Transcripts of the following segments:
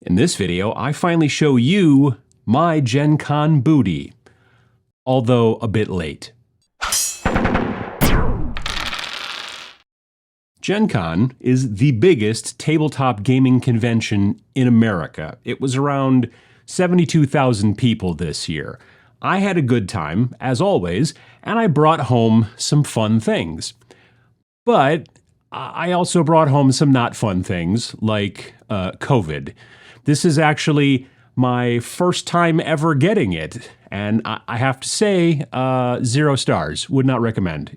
In this video, I finally show you my Gen Con booty, although a bit late. Gen Con is the biggest tabletop gaming convention in America. It was around 72,000 people this year. I had a good time, as always, and I brought home some fun things. But I also brought home some not fun things, like COVID. This is actually my first time ever getting it, and I have to say, 0 stars. Would not recommend.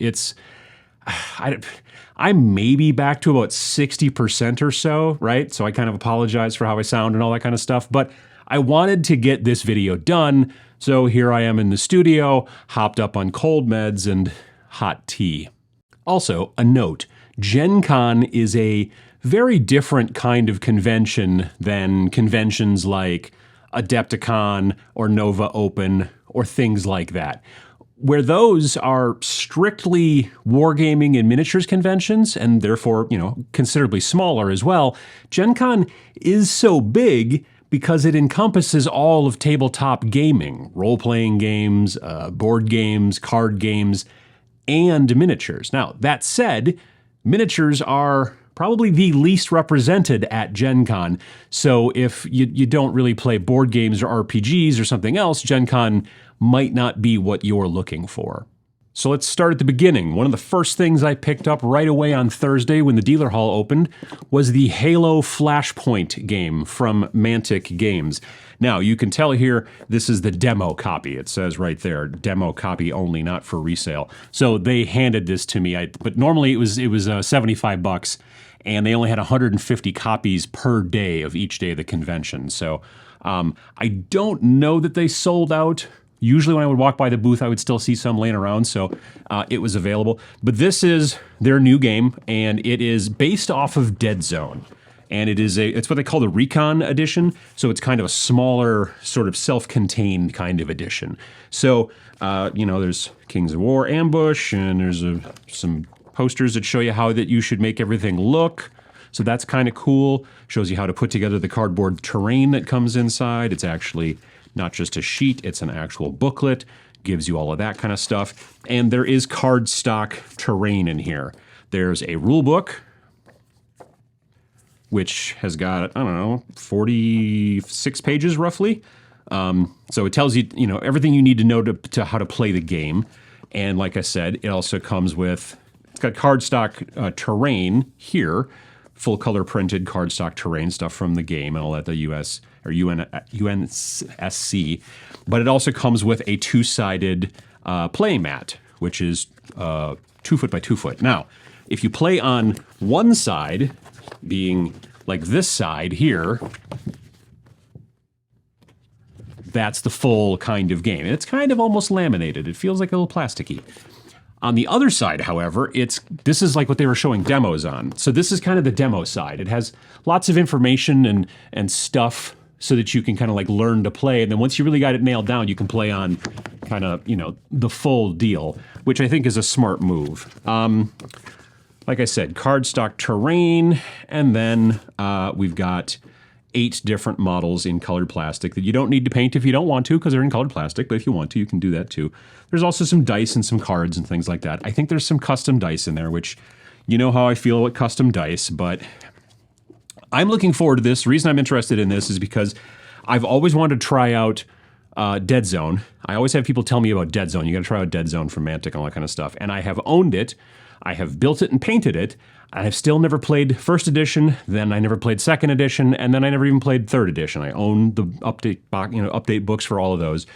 I'm maybe back to about 60% or so, right? So I kind of apologize for how I sound and all that kind of stuff, but I wanted to get this video done, so here I am in the studio, hopped up on cold meds and hot tea. Also, a note, Gen Con is a very different kind of convention than conventions like Adepticon or Nova Open or things like that, where those are strictly wargaming and miniatures conventions, and therefore, considerably smaller as well. Gen Con is so big because it encompasses all of tabletop gaming, role-playing games, board games, card games, and miniatures. Now, that said, miniatures are probably the least represented at Gen Con, so if you don't really play board games or RPGs or something else, Gen Con might not be what you're looking for. So let's start at the beginning. One of the first things I picked up right away on Thursday when the dealer hall opened was the Halo Flashpoint game from Mantic Games. Now, you can tell here, this is the demo copy. It says right there, demo copy only, not for resale. So they handed this to me, but normally it was $75, and they only had 150 copies per day of each day of the convention. So I don't know that they sold out. Usually when I would walk by the booth, I would still see some laying around, so it was available. But this is their new game, and it is based off of Dead Zone. And it's what they call the Recon edition, so it's kind of a smaller, sort of self-contained kind of edition. So, there's Kings of War Ambush, and there's some posters that show you how that you should make everything look. So that's kind of cool. Shows you how to put together the cardboard terrain that comes inside. It's actually not just a sheet, it's an actual booklet, gives you all of that kind of stuff. And there is cardstock terrain in here. There's a rule book, which has got, 46 pages roughly. So it tells you, everything you need to know to how to play the game. And like I said, it also comes with, it's got cardstock terrain here, full color printed cardstock terrain stuff from the game and all that, the US or UNSC, but it also comes with a 2-sided play mat, which is 2 foot by 2 foot. Now, if you play on one side, being like this side here, that's the full kind of game. And it's kind of almost laminated. It feels like a little plasticky. On the other side, however, this is like what they were showing demos on. So this is kind of the demo side. It has lots of information and stuff so that you can kind of like learn to play. And then once you really got it nailed down, you can play on kind of, the full deal, which I think is a smart move. Like I said, cardstock terrain, and then we've got 8 different models in colored plastic that you don't need to paint if you don't want to, because they're in colored plastic, but if you want to, you can do that too. There's also some dice and some cards and things like that. I think there's some custom dice in there, which you know how I feel about custom dice, but I'm looking forward to this. The reason I'm interested in this is because I've always wanted to try out Dead Zone. I always have people tell me about Dead Zone. You gotta try out Dead Zone from Mantic and all that kind of stuff. And I have owned it. I have built it and painted it. I've still never played first edition, then I never played second edition, and then I never even played third edition. I own the update books for all of those.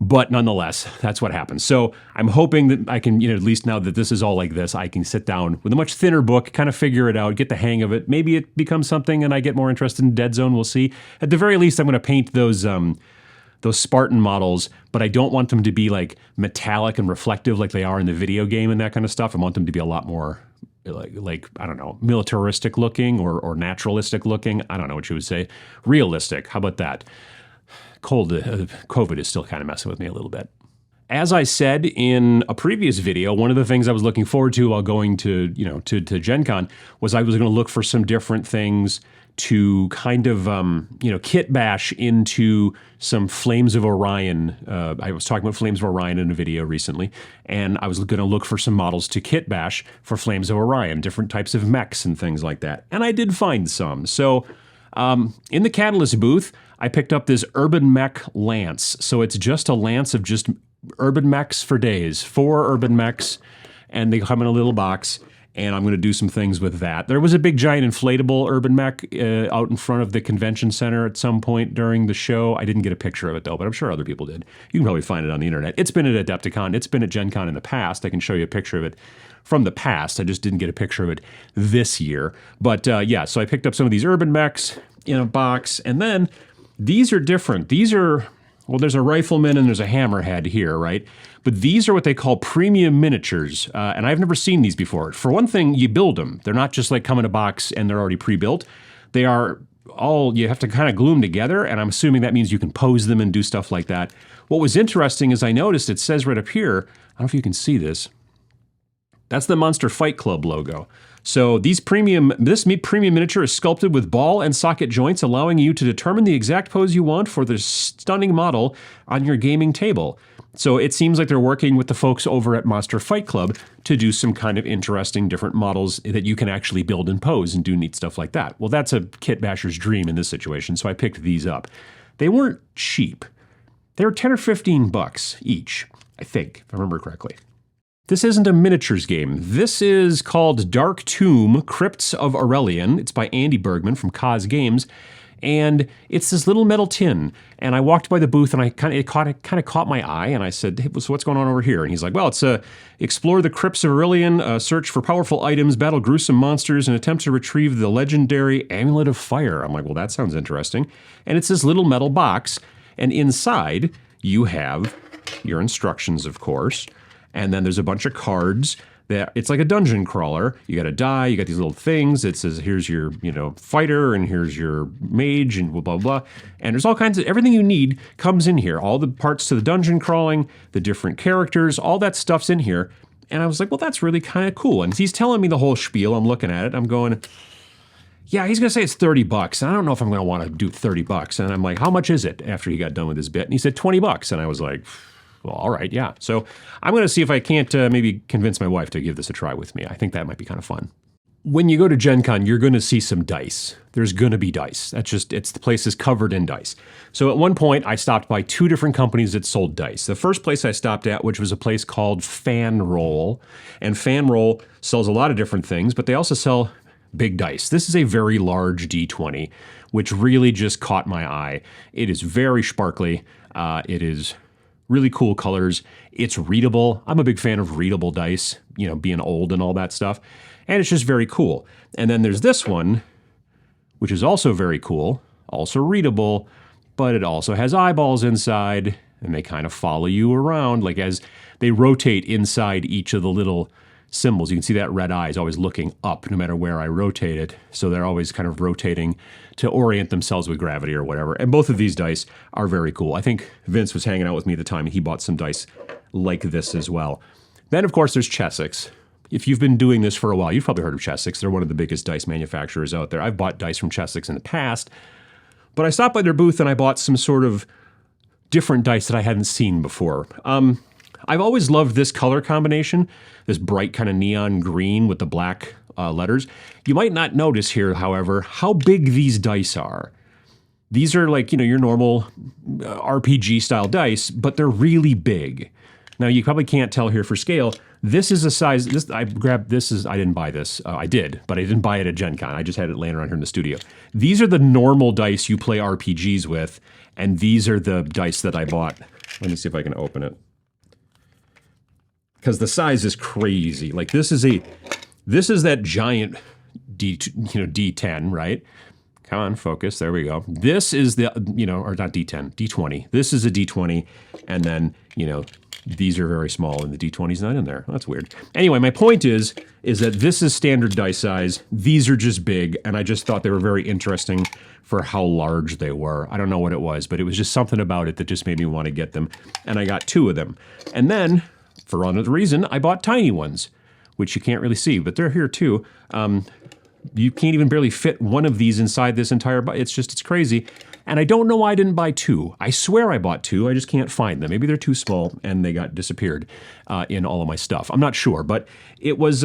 But nonetheless, that's what happens. So I'm hoping that I can, at least now that this is all like this, I can sit down with a much thinner book, kind of figure it out, get the hang of it. Maybe it becomes something and I get more interested in Dead Zone, we'll see. At the very least, I'm going to paint those Spartan models, but I don't want them to be like metallic and reflective like they are in the video game and that kind of stuff. I want them to be a lot more like I don't know, militaristic looking or naturalistic looking. I don't know what you would say. Realistic. How about that? COVID is still kind of messing with me a little bit. As I said in a previous video, one of the things I was looking forward to while going to Gen Con was I was going to look for some different things to kind of, kit bash into some Flames of Orion. I was talking about Flames of Orion in a video recently, and I was going to look for some models to kit bash for Flames of Orion, different types of mechs and things like that. And I did find some. So in the Catalyst booth, I picked up this Urban Mech Lance. So it's just a lance of just urban mechs for days, 4 urban mechs, and they come in a little box. And I'm going to do some things with that. There was a big giant inflatable urban mech out in front of the convention center at some point during the show. I didn't get a picture of it though, but I'm sure other people did. You can probably find it on the internet. It's been at Adepticon. It's been at Gen Con in the past. I can show you a picture of it from the past. I just didn't get a picture of it this year. But yeah, so I picked up some of these urban mechs in a box. And then these are different. These are, well, there's a rifleman and there's a hammerhead here, right? But these are what they call premium miniatures, and I've never seen these before. For one thing, you build them. They're not just like come in a box and they're already pre-built. They are all, you have to kind of glue them together, and I'm assuming that means you can pose them and do stuff like that. What was interesting is I noticed it says right up here, I don't know if you can see this, that's the Monster Fight Club logo. So this premium miniature is sculpted with ball and socket joints, allowing you to determine the exact pose you want for the stunning model on your gaming table. So it seems like they're working with the folks over at Monster Fight Club to do some kind of interesting different models that you can actually build and pose and do neat stuff like that. Well, that's a kit basher's dream in this situation, so I picked these up. They weren't cheap. They were 10 or 15 bucks each, I think, if I remember correctly. This isn't a miniatures game. This is called Dark Tomb, Crypts of Aurelian. It's by Andy Bergman from Kaz Games. And it's this little metal tin. And I walked by the booth and it kind of caught my eye. And I said, hey, so what's going on over here? And he's like, well, it's explore the crypts of Aurelian, search for powerful items, battle gruesome monsters, and attempt to retrieve the legendary Amulet of Fire. I'm like, well, that sounds interesting. And it's this little metal box. And inside you have your instructions, of course. And then there's a bunch of cards. It's like a dungeon crawler. You got to die. You got these little things. It says, here's your, fighter, and here's your mage, and blah, blah, blah. And there's all kinds of, everything you need comes in here. All the parts to the dungeon crawling, the different characters, all that stuff's in here. And I was like, well, that's really kind of cool. And he's telling me the whole spiel. I'm looking at it. I'm going, yeah, he's going to say it's 30 bucks. And I don't know if I'm going to want to do 30 bucks. And I'm like, how much is it after he got done with his bit? And he said 20 bucks. And I was like, well, all right, yeah. So I'm going to see if I can't maybe convince my wife to give this a try with me. I think that might be kind of fun. When you go to Gen Con, you're going to see some dice. There's going to be dice. That's just, the place is covered in dice. So at one point, I stopped by 2 different companies that sold dice. The first place I stopped at, which was a place called Fan Roll. And Fan Roll sells a lot of different things, but they also sell big dice. This is a very large D20, which really just caught my eye. It is very sparkly. It is really cool colors. It's readable. I'm a big fan of readable dice, being old and all that stuff. And it's just very cool. And then there's this one, which is also very cool, also readable, but it also has eyeballs inside, and they kind of follow you around, like as they rotate inside each of the little symbols. You can see that red eye is always looking up no matter where I rotate it. So they're always kind of rotating to orient themselves with gravity or whatever. And both of these dice are very cool. I think Vince was hanging out with me at the time and he bought some dice like this as well. Then, of course, there's Chessex. If you've been doing this for a while, you've probably heard of Chessex. They're one of the biggest dice manufacturers out there. I've bought dice from Chessex in the past, but I stopped by their booth and I bought some sort of different dice that I hadn't seen before. I've always loved this color combination, this bright kind of neon green with the black letters. You might not notice here, however, how big these dice are. These are like, your normal RPG style dice, but they're really big. Now, you probably can't tell here for scale. This is a size, I didn't buy this. I did, but I didn't buy it at Gen Con. I just had it laying around here in the studio. These are the normal dice you play RPGs with, and these are the dice that I bought. Let me see if I can open it. Because the size is crazy. Like this is that giant D10, right? Come on, focus. There we go. This is the, or not D10, D20. This is a D20, and then, these are very small, and the D20's not in there. That's weird. Anyway, my point is that this is standard dice size. These are just big, and I just thought they were very interesting for how large they were. I don't know what it was, but it was just something about it that just made me want to get them, and I got 2 of them. And then, for another reason, I bought tiny ones, which you can't really see, but they're here too. you can't even barely fit one of these inside this entire, it's crazy. And I don't know why I didn't buy two. I swear I bought two, I just can't find them. Maybe they're too small and they got disappeared in all of my stuff. I'm not sure, but it was,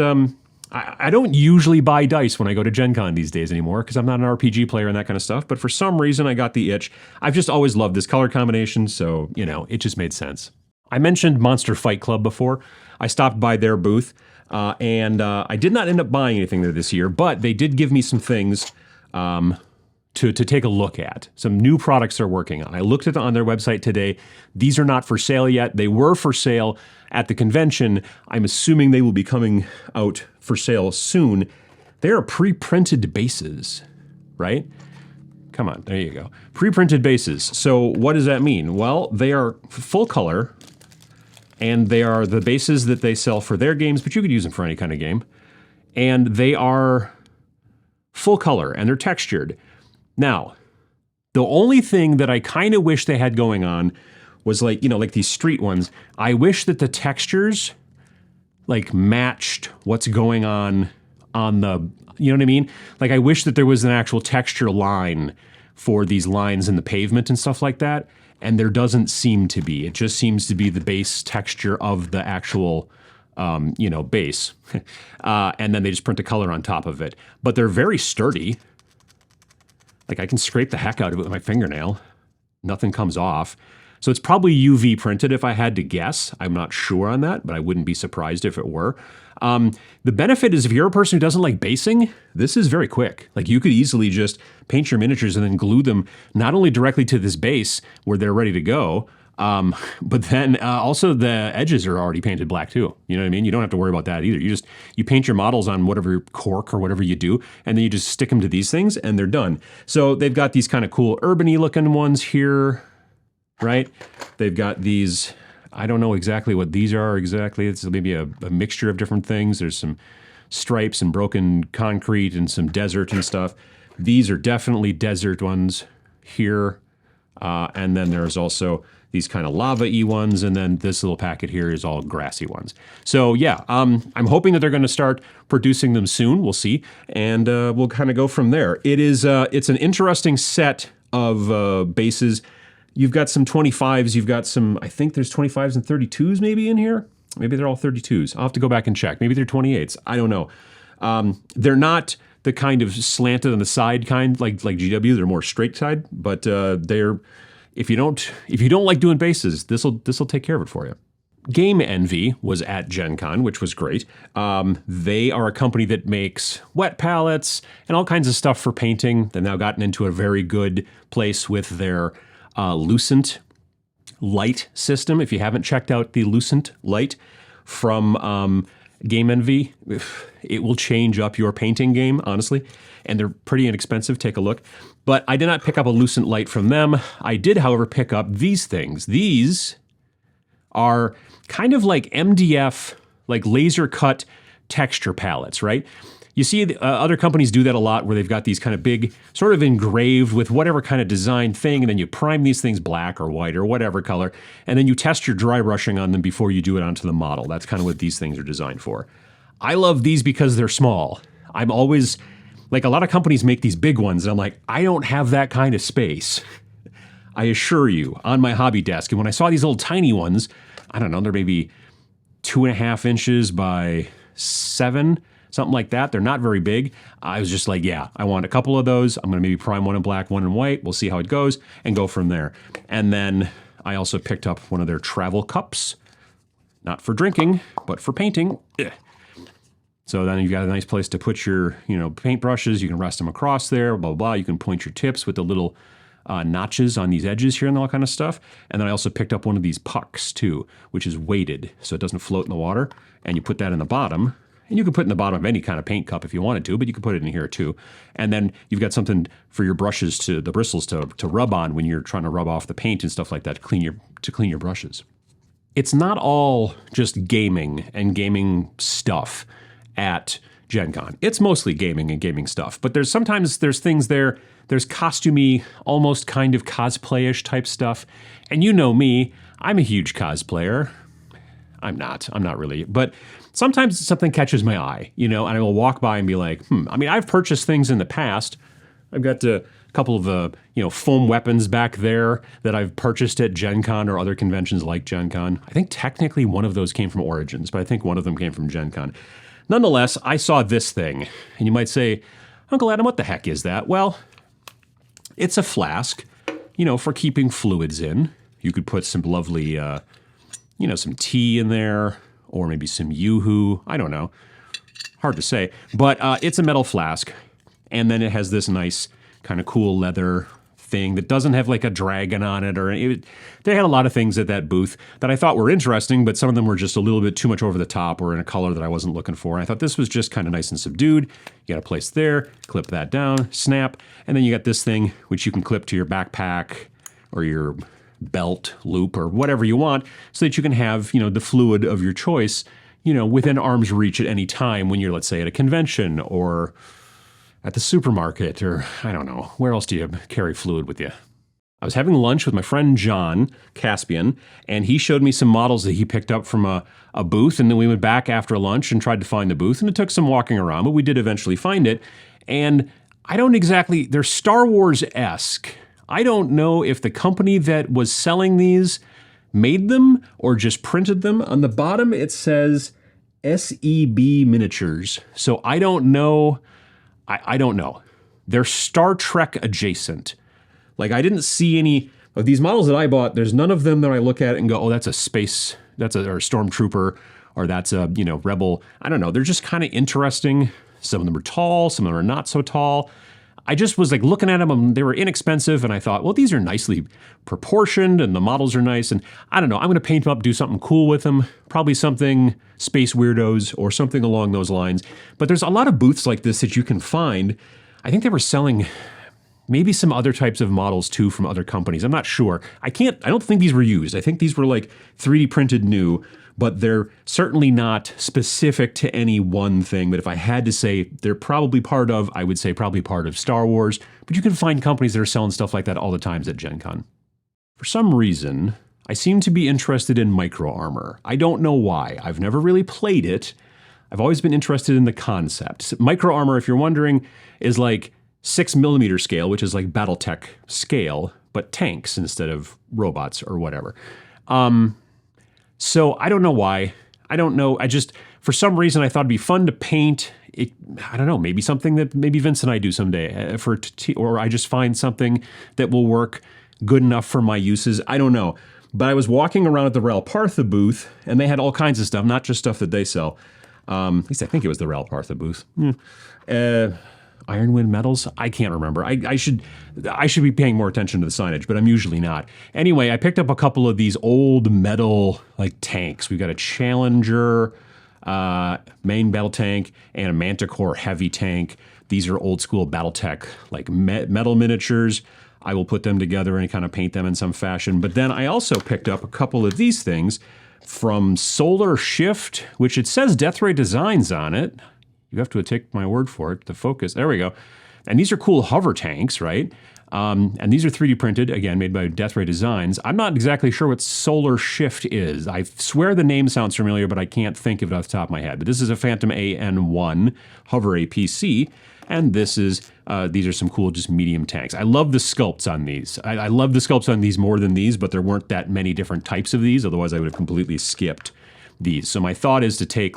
I don't usually buy dice when I go to Gen Con these days anymore because I'm not an RPG player and that kind of stuff, but for some reason I got the itch. I've just always loved this color combination, so, you know, it just made sense. I mentioned Monster Fight Club before. I stopped by their booth, and I did not end up buying anything there this year, but they did give me some things to take a look at. Some new products they're working on. I looked at on their website today. These are not for sale yet. They were for sale at the convention. I'm assuming they will be coming out for sale soon. They are pre-printed bases, right? Come on, there you go. Pre-printed bases. So what does that mean? Well, they are full color, and they are the bases that they sell for their games, but you could use them for any kind of game. And they are full color, and they're textured. Now, the only thing that I kind of wish they had going on was like, you know, like these street ones. I wish that the textures like matched what's going on the, you know what I mean? Like I wish that there was an actual texture line for these lines in the pavement and stuff like that. And there doesn't seem to be. It just seems to be the base texture of the actual, you know, base. And then they just print a color on top of it. But they're very sturdy. Like I can scrape the heck out of it with my fingernail. Nothing comes off. So it's probably UV printed if I had to guess. I'm not sure on that, but I wouldn't be surprised if it were. The benefit is if you're a person who doesn't like basing, this is very quick. Like you could easily just paint your miniatures and then glue them not only directly to this base where they're ready to go, but then also the edges are already painted black too. You know what I mean? You don't have to worry about that either. You paint your models on whatever cork or whatever you do, and then you just stick them to these things and they're done. So they've got these kind of cool urban-y looking ones here, right? They've got these, I don't know exactly what these are exactly. It's maybe a mixture of different things. There's some stripes and broken concrete and some desert and stuff. These are definitely desert ones here. And then there's also these kind of lava-y ones, and then this little packet here is all grassy ones. So yeah, I'm hoping that they're going to start producing them soon. We'll see, and we'll kind of go from there. It's an interesting set of bases. You've got some 25s, you've got some, I think there's 25s and 32s maybe in here. Maybe they're all 32s. I'll have to go back and check. Maybe they're 28s. I don't know. They're not the kind of slanted on the side kind like GW. They're more straight side, but they're, if you don't like doing bases, this'll take care of it for you. Game Envy was at Gen Con, which was great. They are a company that makes wet palettes and all kinds of stuff for painting. They've now gotten into a very good place with their Lucent light system. If you haven't checked out the Lucent light from Game Envy, it will change up your painting game, honestly. And they're pretty inexpensive. Take a look. But I did not pick up a Lucent light from them. I did, however, pick up these things. These are kind of like MDF, like laser cut texture palettes, right? You see other companies do that a lot where they've got these kind of big, sort of engraved with whatever kind of design thing, and then you prime these things black or white or whatever color, and then you test your dry brushing on them before you do it onto the model. That's kind of what these things are designed for. I love these because they're small. I'm always, like a lot of companies make these big ones, and I'm like, I don't have that kind of space. I assure you, on my hobby desk. And when I saw these little tiny ones, I don't know, they're maybe 2.5 inches by 7, something like that. They're not very big. I was just like, yeah, I want a couple of those. I'm going to maybe prime one in black, one in white. We'll see how it goes and go from there. And then I also picked up one of their travel cups, not for drinking, but for painting. Ugh. So then you've got a nice place to put your, paint brushes. You can rest them across there, blah, blah, blah. You can point your tips with the little notches on these edges here and all kind of stuff. And then I also picked up one of these pucks too, which is weighted so it doesn't float in the water. And you put that in the bottom. And you can put it in the bottom of any kind of paint cup if you wanted to, but you can put it in here too. And then you've got something for your brushes the bristles to rub on when you're trying to rub off the paint and stuff like that to clean your brushes. It's not all just gaming and gaming stuff at Gen Con. It's mostly gaming and gaming stuff, but there's things there. There's costumey, almost kind of cosplay-ish type stuff. And you know me, I'm a huge cosplayer. I'm not really. But sometimes something catches my eye, and I will walk by and be like, I mean, I've purchased things in the past. I've got a couple of, foam weapons back there that I've purchased at Gen Con or other conventions like Gen Con. I think technically one of those came from Origins, but I think one of them came from Gen Con. Nonetheless, I saw this thing, and you might say, Uncle Adam, what the heck is that? Well, it's a flask, for keeping fluids in. You could put some lovely, some tea in there, or maybe some Yoo-hoo. I don't know. Hard to say. But it's a metal flask, and then it has this nice kind of cool leather thing that doesn't have like a dragon on it, they had a lot of things at that booth that I thought were interesting, but some of them were just a little bit too much over the top or in a color that I wasn't looking for. And I thought this was just kind of nice and subdued. You got a place there, clip that down, snap, and then you got this thing which you can clip to your backpack or your belt loop or whatever you want, so that you can have, the fluid of your choice, within arm's reach at any time when you're, let's say, at a convention or at the supermarket, or I don't know, where else do you carry fluid with you? I was having lunch with my friend John Caspian, and he showed me some models that he picked up from a booth, and then we went back after lunch and tried to find the booth, and it took some walking around, but we did eventually find it. And they're Star Wars-esque. I don't know if the company that was selling these made them or just printed them. On the bottom, it says SEB Miniatures. So I don't know. I don't know. They're Star Trek adjacent. Like, I didn't see any of these models that I bought. There's none of them that I look at and go, oh, that's a stormtrooper, or that's a, rebel. I don't know. They're just kind of interesting. Some of them are tall. Some of them are not so tall. I just was like looking at them, and they were inexpensive, and I thought, well, these are nicely proportioned, and the models are nice, and I don't know, I'm going to paint them up, do something cool with them, probably something Space Weirdos or something along those lines. But there's a lot of booths like this that you can find. I think they were selling maybe some other types of models too from other companies. I'm not sure. I don't think these were used. I think these were like 3D printed new, but they're certainly not specific to any one thing. But if I had to say they're probably I would say probably part of Star Wars. But you can find companies that are selling stuff like that all the time at Gen Con. For some reason, I seem to be interested in micro armor. I don't know why. I've never really played it. I've always been interested in the concept. Micro armor, if you're wondering, is like 6mm scale, which is like BattleTech scale, but tanks instead of robots or whatever. So I don't know why. I don't know. For some reason, I thought it'd be fun to paint. I don't know, maybe something that maybe Vince and I do someday, or I just find something that will work good enough for my uses. I don't know. But I was walking around at the Rel Partha booth, and they had all kinds of stuff, not just stuff that they sell. At least I think it was the Rel Partha booth. Ironwind Metals? I can't remember. I should be paying more attention to the signage, but I'm usually not. Anyway, I picked up a couple of these old metal like tanks. We've got a Challenger main battle tank and a Manticore heavy tank. These are old school BattleTech like metal miniatures. I will put them together and kind of paint them in some fashion. But then I also picked up a couple of these things from Solar Shift, which it says Death Ray Designs on it. You have to take my word for it, the focus. There we go. And these are cool hover tanks, right? And these are 3D printed, again, made by Death Ray Designs. I'm not exactly sure what Solar Shift is. I swear the name sounds familiar, but I can't think of it off the top of my head. But this is a Phantom AN1 hover APC. And these are some cool, just medium tanks. I love the sculpts on these. I love the sculpts on these more than these, but there weren't that many different types of these. Otherwise, I would have completely skipped these. So my thought is to take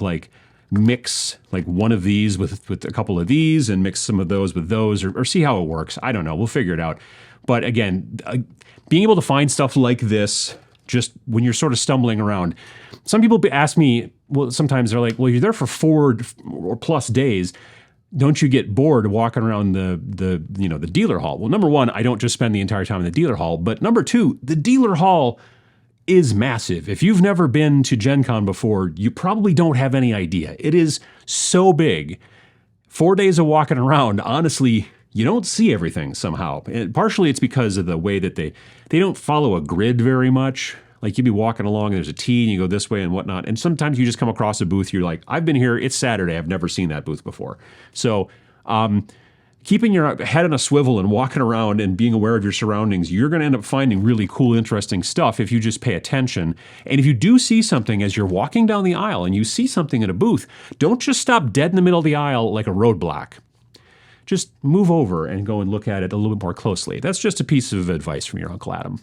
mix one of these with a couple of these and mix some of those with those or see how it works. I don't know. We'll figure it out. But again, being able to find stuff like this just when you're sort of stumbling around. Some people ask me, well, sometimes they're like, well, you're there for 4 or plus days. Don't you get bored walking around the dealer hall? Well, number one, I don't just spend the entire time in the dealer hall. But number two, the dealer hall is massive. If you've never been to Gen Con before, you probably don't have any idea. It is so big. 4 days of walking around, honestly, you don't see everything somehow. And partially it's because of the way that they don't follow a grid very much. Like you'd be walking along and there's a T and you go this way and whatnot. And sometimes you just come across a booth, you're like, I've been here, it's Saturday, I've never seen that booth before. So keeping your head on a swivel and walking around and being aware of your surroundings, you're going to end up finding really cool, interesting stuff if you just pay attention. And if you do see something as you're walking down the aisle and you see something in a booth, don't just stop dead in the middle of the aisle like a roadblock. Just move over and go and look at it a little bit more closely. That's just a piece of advice from your Uncle Adam.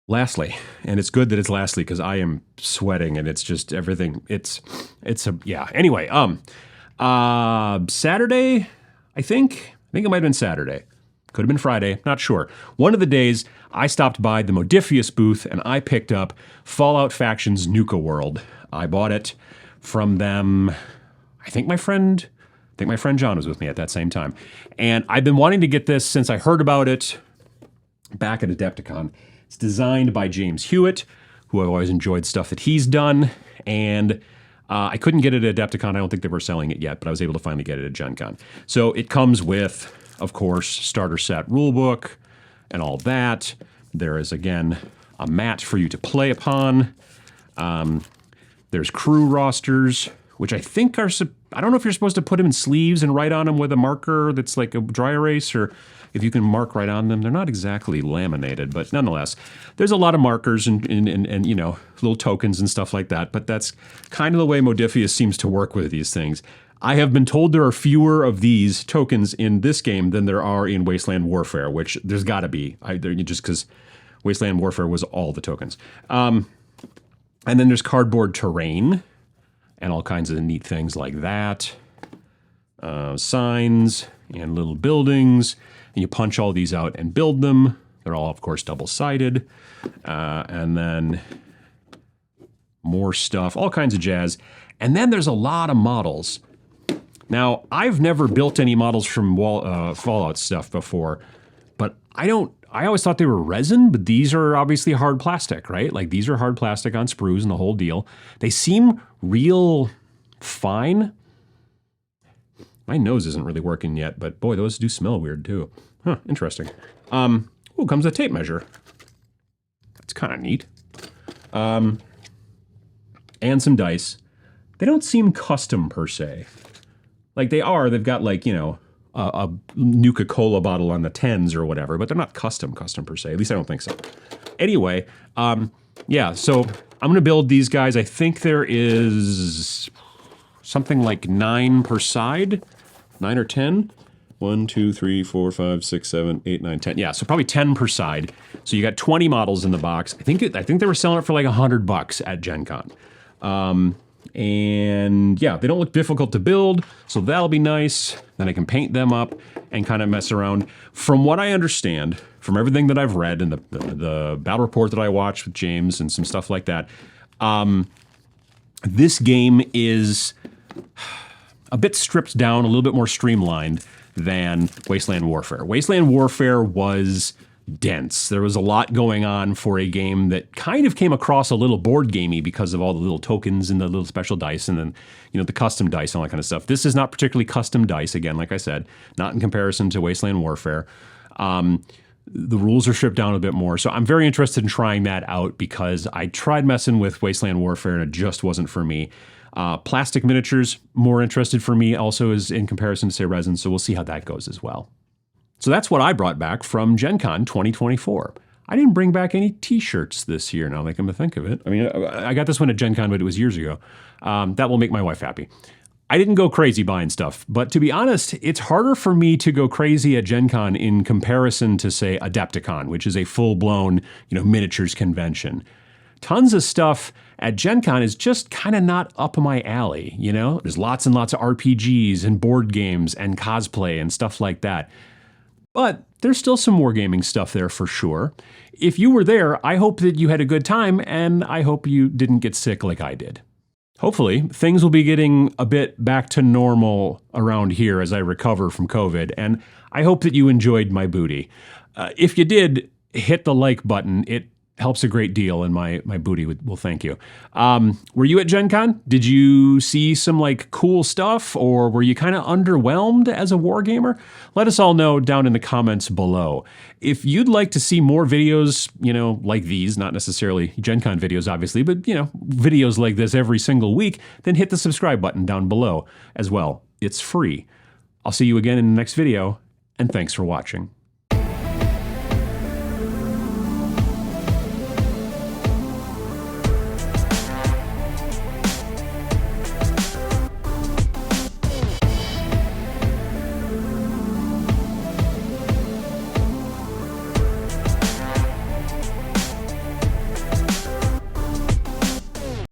Lastly, and it's good that it's lastly because I am sweating and it's just everything. Anyway, Saturday, I think it might have been Saturday. Could have been Friday, not sure. One of the days, I stopped by the Modifius booth and I picked up Fallout Faction's Nuka World. I bought it from them. I think my friend John was with me at that same time. And I've been wanting to get this since I heard about it back at Adepticon. It's designed by James Hewitt, who I've always enjoyed stuff that he's done. And I couldn't get it at Adepticon. I don't think they were selling it yet, but I was able to finally get it at Gen Con. So it comes with, of course, starter set rulebook and all that. There is, again, a mat for you to play upon. There's crew rosters, which I think are, I don't know if you're supposed to put them in sleeves and write on them with a marker that's like a dry erase, or if you can mark right on them. They're not exactly laminated, but nonetheless, there's a lot of markers and you know, little tokens and stuff like that, but that's kind of the way Modifius seems to work with these things. I have been told there are fewer of these tokens in this game than there are in Wasteland Warfare, which there's got to be, just because Wasteland Warfare was all the tokens. And then there's cardboard terrain and all kinds of neat things like that. Signs and little buildings. And you punch all these out and build them. They're all, of course, double-sided. And then more stuff, all kinds of jazz. And then there's a lot of models. Now, I've never built any models from Fallout stuff before, but I always thought they were resin, but these are obviously hard plastic, right? Like, these are hard plastic on sprues and the whole deal. They seem real fine. My nose isn't really working yet, but boy, those do smell weird too. Huh, interesting. Comes a tape measure. That's kind of neat. And some dice. They don't seem custom per se. Like they are, they've got like, you know, a Nuka Cola bottle on the 10s or whatever, but they're not custom per se. At least I don't think so. Anyway, yeah, so I'm going to build these guys. I think there is something like 9 per side, 9 or 10. 1, 2, 3, 4, 5, 6, 7, 8, 9, 10. Yeah, so probably 10 per side. So you got 20 models in the box. I think they were selling it for like $100 at Gen Con. And yeah, they don't look difficult to build, so that'll be nice. Then I can paint them up and kind of mess around. From what I understand, from everything that I've read and the battle report that I watched with James and some stuff like that, this game is a bit stripped down, a little bit more streamlined than Wasteland Warfare. Wasteland Warfare was dense. There was a lot going on for a game that kind of came across a little board gamey because of all the little tokens and the little special dice and then, you know, the custom dice and all that kind of stuff. This is not particularly custom dice, again, like I said, not in comparison to Wasteland Warfare. The rules are stripped down a bit more, so I'm very interested in trying that out because I tried messing with Wasteland Warfare and it just wasn't for me. Plastic miniatures, more interested for me also is in comparison to, say, resin, so we'll see how that goes as well. So that's what I brought back from Gen Con 2024. I didn't bring back any t-shirts this year, now that I come to think of it. I mean, I got this one at Gen Con, but it was years ago. That will make my wife happy. I didn't go crazy buying stuff, but to be honest, it's harder for me to go crazy at Gen Con in comparison to, say, Adepticon, which is a full-blown, you know, miniatures convention. Tons of stuff at Gen Con is just kind of not up my alley, you know? There's lots and lots of RPGs and board games and cosplay and stuff like that. But there's still some wargaming stuff there for sure. If you were there, I hope that you had a good time, and I hope you didn't get sick like I did. Hopefully, things will be getting a bit back to normal around here as I recover from COVID, and I hope that you enjoyed my booty. If you did, hit the like button. It helps a great deal, and my booty will thank you. Were you at Gen Con? Did you see some like cool stuff, or were you kind of underwhelmed as a wargamer? Let us all know down in the comments below. If you'd like to see more videos, you know, like these, not necessarily Gen Con videos, obviously, but, you know, videos like this every single week, then hit the subscribe button down below as well. It's free. I'll see you again in the next video, and thanks for watching.